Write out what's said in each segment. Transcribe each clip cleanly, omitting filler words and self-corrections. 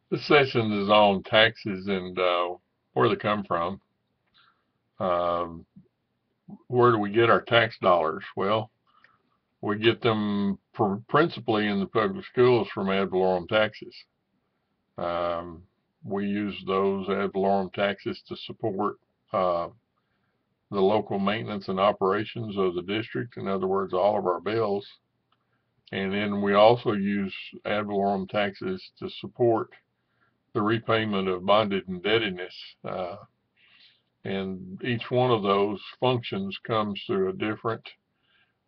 This session is on taxes and where they come from. Um, where do we get our tax dollars? Well, we get them principally in the public schools from ad valorem taxes. Um, we use those ad valorem taxes to support uh, the local maintenance and operations of the district. In other words, all of our bills. And then we also use ad valorem taxes to support the repayment of bonded indebtedness. And each one of those functions comes through a different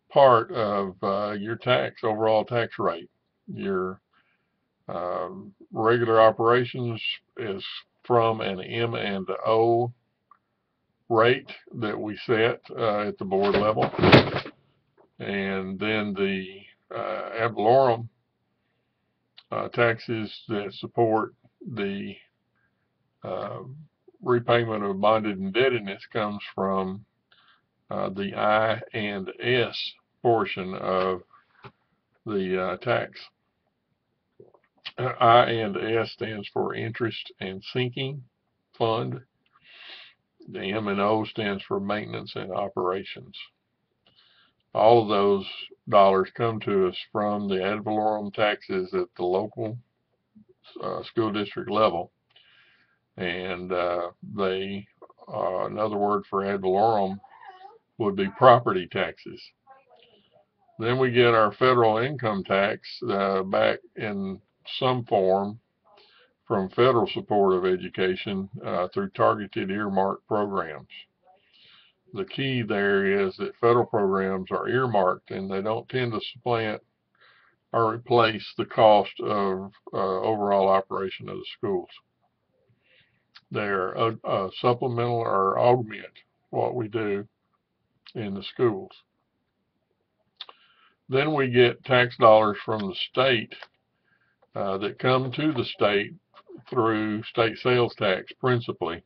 part of your overall tax rate. Your regular operations is from an M&O rate that we set at the board level. And then the ad valorem taxes that support the uh, repayment of bonded indebtedness comes from the I and S portion of the tax. I and S stands for interest and sinking fund. The M&O stands for maintenance and operations. All of those dollars come to us from the ad valorem taxes at the local school district level. And another word for ad valorem would be property taxes. Then we get our federal income tax back in some form from federal support of education through targeted earmark programs. The key there is that federal programs are earmarked and they don't tend to supplant or replace the cost of overall operation of the schools. They're supplemental or augment what we do in the schools. Then we get tax dollars from the state that come to the state through state sales tax principally.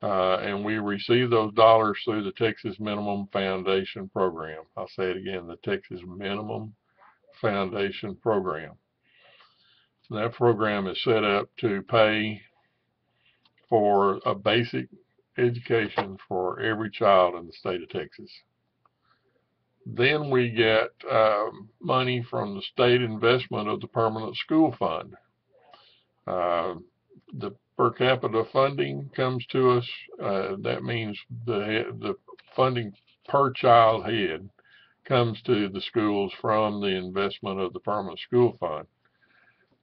And we receive those dollars through the Texas Minimum Foundation Program. I'll say it again, the Texas Minimum Foundation Program. That program is set up to pay for a basic education for every child in the state of Texas. Then we get money from the state investment of the Permanent School Fund. The per capita funding comes to us. That means the funding per child head comes to the schools from the investment of the Permanent School Fund.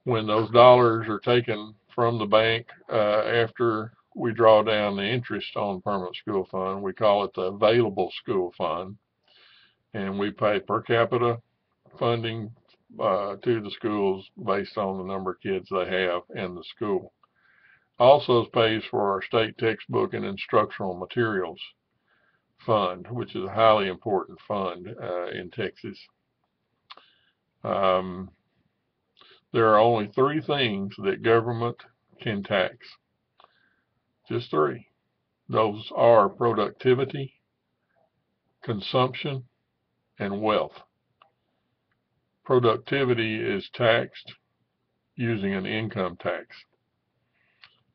When those dollars are taken from the bank after we draw down the interest on the Permanent School Fund, we call it the Available School Fund, and we pay per capita funding to the schools based on the number of kids they have in the school. Also pays for our state textbook and instructional materials fund, which is a highly important fund in Texas. There are only three things that government can tax. Just three. Those are productivity, consumption, and wealth. Productivity is taxed using an income tax.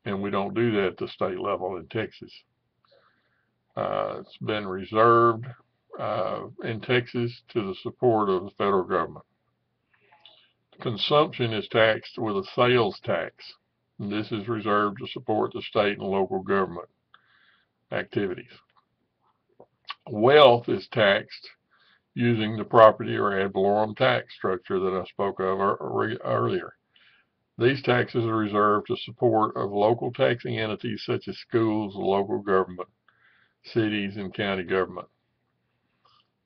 And we don't do that at the state level in Texas. It's been reserved in Texas to the support of the federal government. Consumption is taxed with a sales tax. And this is reserved to support the state and local government activities. Wealth is taxed using the property or ad valorem tax structure that I spoke of earlier. These taxes are reserved to support of local taxing entities such as schools, local government, cities, and county government.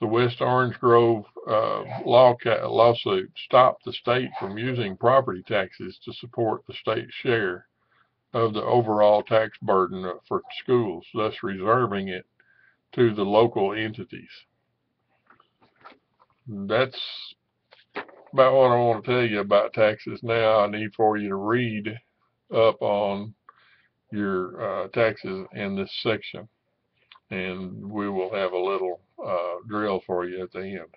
The West Orange Grove lawsuit stopped the state from using property taxes to support the state's share of the overall tax burden for schools, thus reserving it to the local entities. That's about what I want to tell you about taxes now. I need for you to read up on your taxes in this section, and we will have a little drill for you at the end.